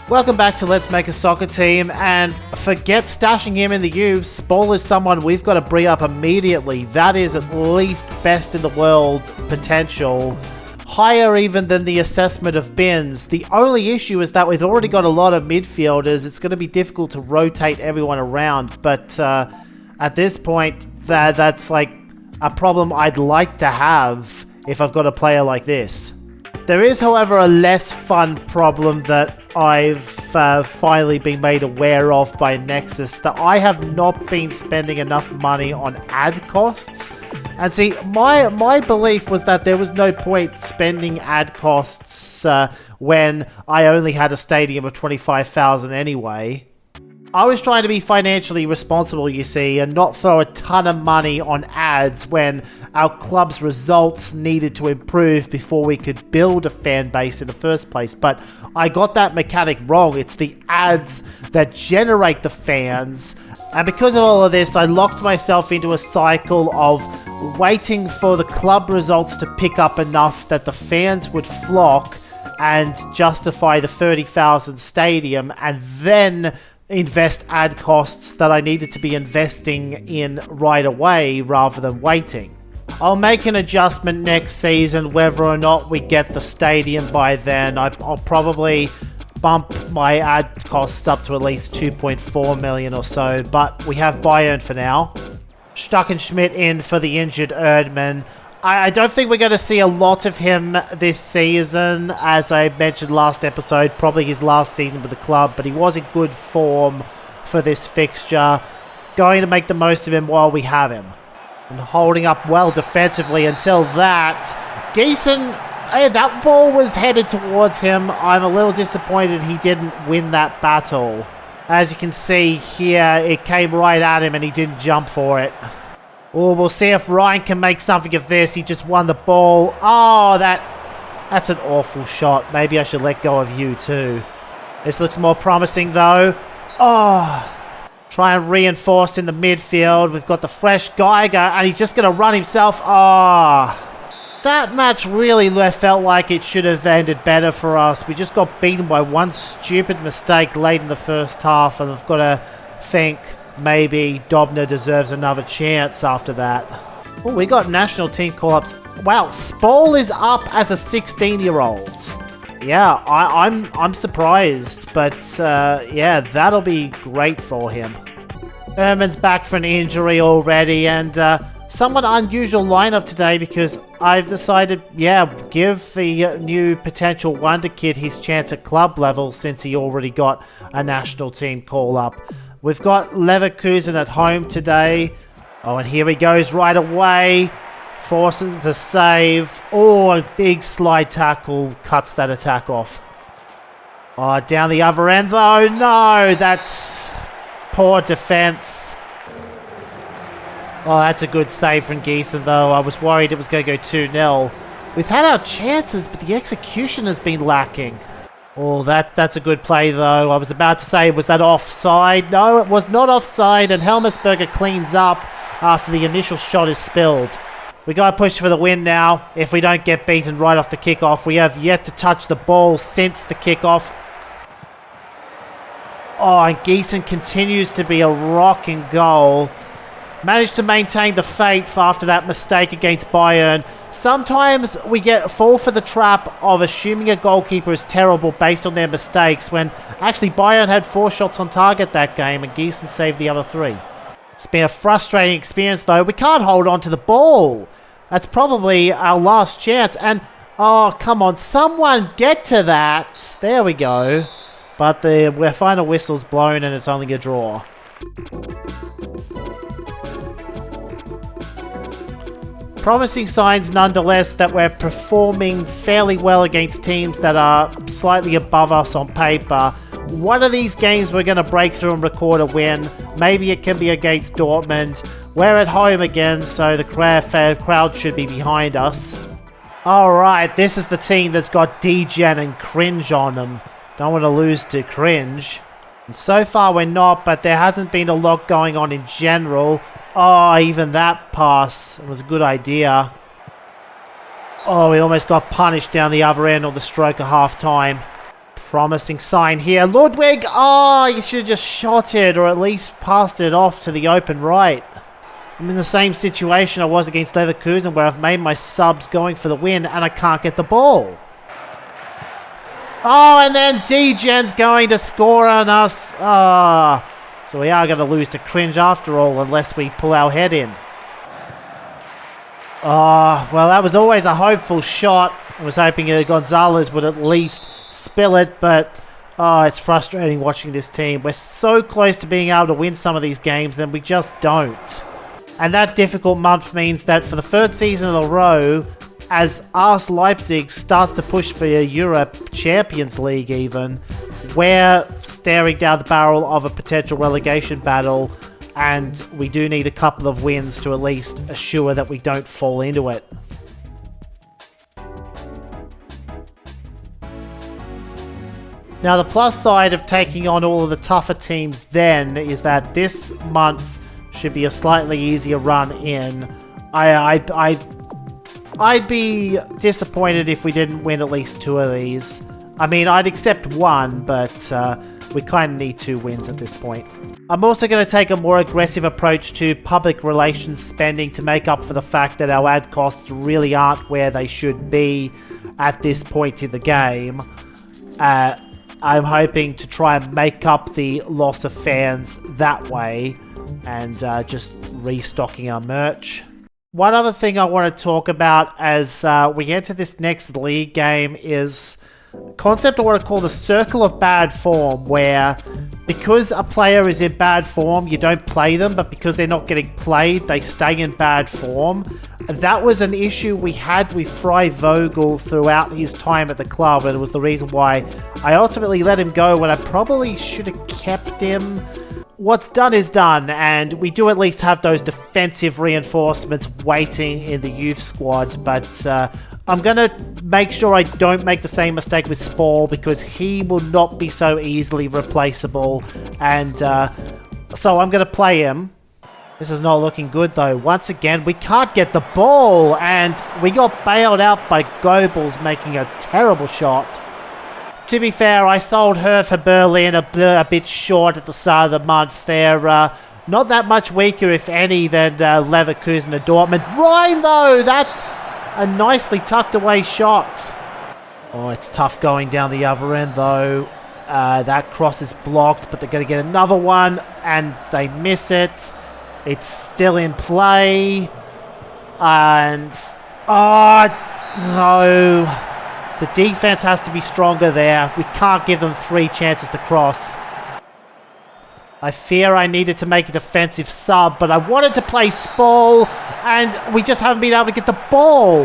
Welcome back to Let's Make a Soccer Team, and forget stashing him in the youth. Spall is someone we've got to bring up immediately. That is at least best in the world potential. Higher even than the assessment of Bins. The only issue is that we've already got a lot of midfielders. It's going to be difficult to rotate everyone around, but at this point, that's like a problem I'd like to have if I've got a player like this. There is, however, a less fun problem that I've finally been made aware of by Nexus, that I have not been spending enough money on ad costs. And see, my belief was that there was no point spending ad costs when I only had a stadium of 25,000 anyway. I was trying to be financially responsible, you see, and not throw a ton of money on ads when our club's results needed to improve before we could build a fan base in the first place. But I got that mechanic wrong. It's the ads that generate the fans. And because of all of this, I locked myself into a cycle of waiting for the club results to pick up enough that the fans would flock and justify the 30,000 stadium, and then invest ad costs that I needed to be investing in right away rather than waiting. I'll make an adjustment next season whether or not we get the stadium by then. I'll probably bump my ad costs up to at least 2.4 million or so, but we have Bayern for now. Stuckenschmidt in for the injured Erdmann. I don't think we're going to see a lot of him this season. As I mentioned last episode, probably his last season with the club, but he was in good form for this fixture. Going to make the most of him while we have him. And holding up well defensively until that. Gieson, hey, that ball was headed towards him. I'm a little disappointed he didn't win that battle. As you can see here, it came right at him and he didn't jump for it. Oh, we'll see if Ryan can make something of this. He just won the ball. Oh, that's an awful shot. Maybe I should let go of you too. This looks more promising though. Oh, try and reinforce in the midfield. We've got the fresh Geiger and he's just going to run himself. Oh, that match really felt like it should have ended better for us. We just got beaten by one stupid mistake late in the first half, and I've got to think maybe Dobner deserves another chance after that. Oh, we got national team call-ups. Wow, Spall is up as a 16-year-old. Yeah, I'm surprised, but yeah, that'll be great for him. Ehrman's back for an injury already, and somewhat unusual lineup today because I've decided, yeah, give the new potential wonderkid his chance at club level since he already got a national team call-up. We've got Leverkusen at home today. Oh, and here he goes right away. Forces the save. Oh, a big slide tackle cuts that attack off. Oh, down the other end though. No, that's poor defense. Oh, that's a good save from Gieson though. I was worried it was going to go 2-0. We've had our chances, but the execution has been lacking. Oh, that's a good play, though. I was about to say, was that offside? No, it was not offside, and Helmersberger cleans up after the initial shot is spilled. We got to push for the win now. If we don't get beaten right off the kickoff, we have yet to touch the ball since the kickoff. Oh, and Gieson continues to be a rocking goal. Managed to maintain the faith after that mistake against Bayern. Sometimes we fall for the trap of assuming a goalkeeper is terrible based on their mistakes, when actually Bayern had 4 shots on target that game and Gieson saved the other 3. It's been a frustrating experience though. We can't hold on to the ball. That's probably our last chance. And oh, come on, someone get to that. There we go. But the final whistle's blown and it's only a draw. Promising signs nonetheless that we're performing fairly well against teams that are slightly above us on paper. One of these games we're going to break through and record a win. Maybe it can be against Dortmund. We're at home again, so the crowd should be behind us. Alright, this is the team that's got Degen and Cringe on them. Don't want to lose to Cringe. And so far we're not, but there hasn't been a lot going on in general. Oh, even that pass was a good idea. Oh, we almost got punished down the other end on the stroke of half time. Promising sign here. Ludwig! Oh, you should have just shot it or at least passed it off to the open right. I'm in the same situation I was against Leverkusen where I've made my subs going for the win and I can't get the ball. Oh, and then D-Gen's going to score on us. So we are going to lose to Cringe after all unless we pull our head in. Oh, well, that was always a hopeful shot. I was hoping Gonzalez would at least spill it, but it's frustrating watching this team. We're so close to being able to win some of these games, and we just don't. And that difficult month means that for the third season in a row, as RS Leipzig starts to push for a Europe Champions League even, we're staring down the barrel of a potential relegation battle, and we do need a couple of wins to at least assure that we don't fall into it. Now, the plus side of taking on all of the tougher teams then is that this month should be a slightly easier run in. I'd be disappointed if we didn't win at least 2 of these. I mean, I'd accept 1, but we kind of need 2 wins at this point. I'm also going to take a more aggressive approach to public relations spending to make up for the fact that our ad costs really aren't where they should be at this point in the game. I'm hoping to try and make up the loss of fans that way and just restocking our merch. One other thing I want to talk about as we enter this next league game is a concept I want to call the circle of bad form, where because a player is in bad form, you don't play them, but because they're not getting played, they stay in bad form. That was an issue we had with Fry Vogel throughout his time at the club, and it was the reason why I ultimately let him go when I probably should have kept him. What's done is done, and we do at least have those defensive reinforcements waiting in the youth squad, but I'm going to make sure I don't make the same mistake with Spall, because he will not be so easily replaceable, and so I'm going to play him. This is not looking good though. Once again, we can't get the ball, and we got bailed out by Goebbels making a terrible shot. To be fair, I sold her for Berlin a bit short at the start of the month. They're not that much weaker, if any, than Leverkusen and Dortmund. Rhine, though, that's a nicely tucked away shot. Oh, it's tough going down the other end, though. That cross is blocked, but they're going to get another one, and they miss it. It's still in play. And... oh, no. The defense has to be stronger there. We can't give them 3 chances to cross. I fear I needed to make a defensive sub, but I wanted to play Spall, and we just haven't been able to get the ball.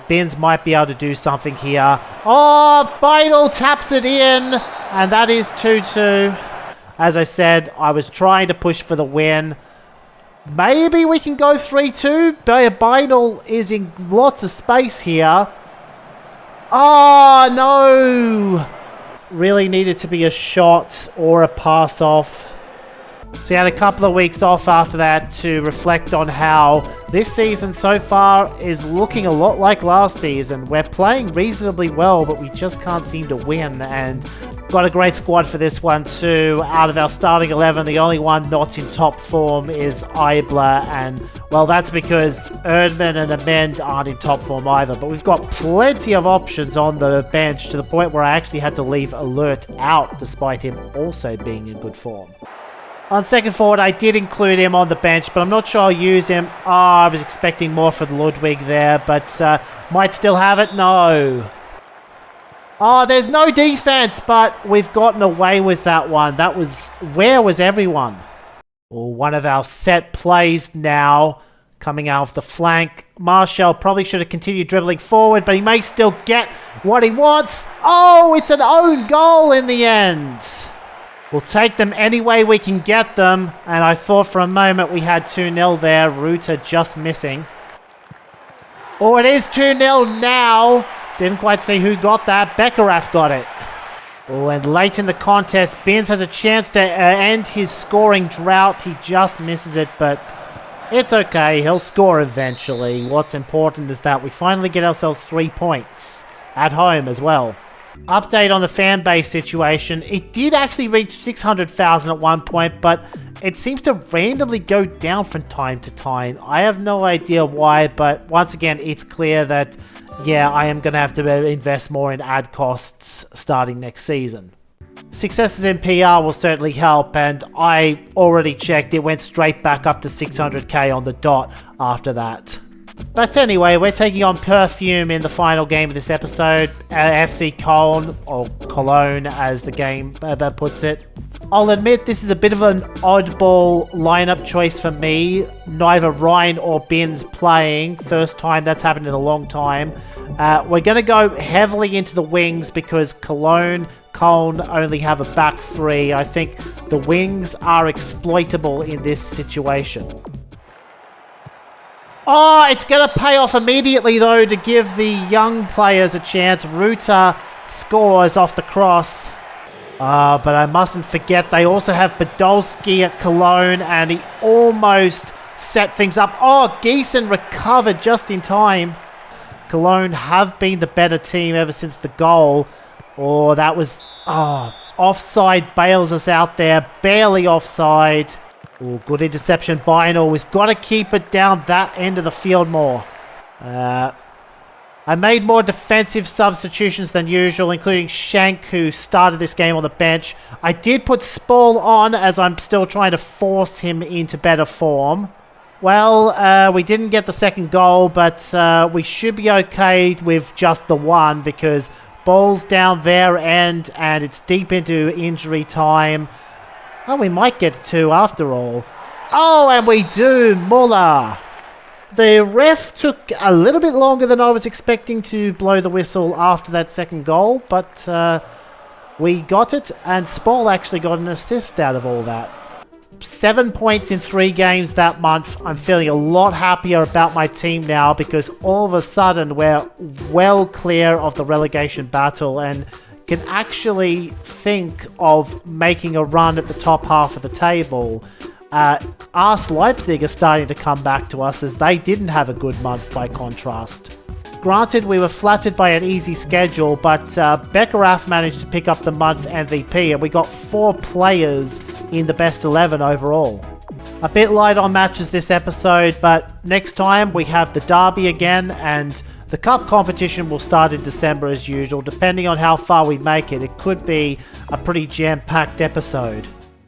Binns might be able to do something here. Oh, Beidel taps it in, and that is 2-2. As I said, I was trying to push for the win. Maybe we can go 3-2. Beidel is in lots of space here. Oh, no! Really needed to be a shot or a pass off. So he had a couple of weeks off after that to reflect on how this season so far is looking a lot like last season. We're playing reasonably well, but we just can't seem to win, and got a great squad for this one too. Out of our starting 11, the only one not in top form is Eibler, and well, that's because Erdmann and Amend aren't in top form either, but we've got plenty of options on the bench to the point where I actually had to leave Alert out despite him also being in good form. On second forward, I did include him on the bench, but I'm not sure I'll use him. I was expecting more from Ludwig there, but might still have it? No. Oh, there's no defense, but we've gotten away with that one. That was... where was everyone? Oh, one of our set plays now coming out of the flank. Marshall probably should have continued dribbling forward, but he may still get what he wants. Oh, it's an own goal in the end. We'll take them any way we can get them, and I thought for a moment we had 2-0 there. Ruta just missing. Oh, it is 2-0 now. Didn't quite see who got that. Beckerath got it. Oh, and late in the contest, Binns has a chance to end his scoring drought. He just misses it, but it's okay. He'll score eventually. What's important is that we finally get ourselves 3 points. At home as well. Update on the fan base situation. It did actually reach 600,000 at one point, but it seems to randomly go down from time to time. I have no idea why, but once again, it's clear that, yeah, I am going to have to invest more in ad costs starting next season. Successes in PR will certainly help, and I already checked. It went straight back up to 600k on the dot after that. But anyway, we're taking on Perfume in the final game of this episode. FC Cologne, or Cologne as the game puts it. I'll admit this is a bit of an oddball lineup choice for me. Neither Ryan or Bin's playing. First time that's happened in a long time. We're going to go heavily into the wings because Cologne only have a back three. I think the wings are exploitable in this situation. Oh, it's going to pay off immediately, though, to give the young players a chance. Ruta scores off the cross. But I mustn't forget they also have Podolski at Cologne, and he almost set things up. Oh, Gieson recovered just in time. Cologne have been the better team ever since the goal. Oh, that was... Oh, offside bails us out there. Barely offside. Oh, good interception by Bynel. We've got to keep it down that end of the field more. I made more defensive substitutions than usual, including Shank, who started this game on the bench. I did put Spall on, as I'm still trying to force him into better form. Well, we didn't get the second goal, but we should be okay with just the one, because ball's down their end, and it's deep into injury time. Oh, we might get two after all. Oh, and we do! Muller! The ref took a little bit longer than I was expecting to blow the whistle after that second goal, but we got it, and Spall actually got an assist out of all that. 7 points in 3 games that month. I'm feeling a lot happier about my team now because all of a sudden we're well clear of the relegation battle and can actually think of making a run at the top half of the table. Arse Leipzig are starting to come back to us as they didn't have a good month by contrast. Granted, we were flattered by an easy schedule, but Beckerath managed to pick up the month MVP and we got 4 players in the best 11 overall. A bit light on matches this episode, but next time we have the derby again, and the cup competition will start in December as usual. Depending on how far we make it, it could be a pretty jam-packed episode.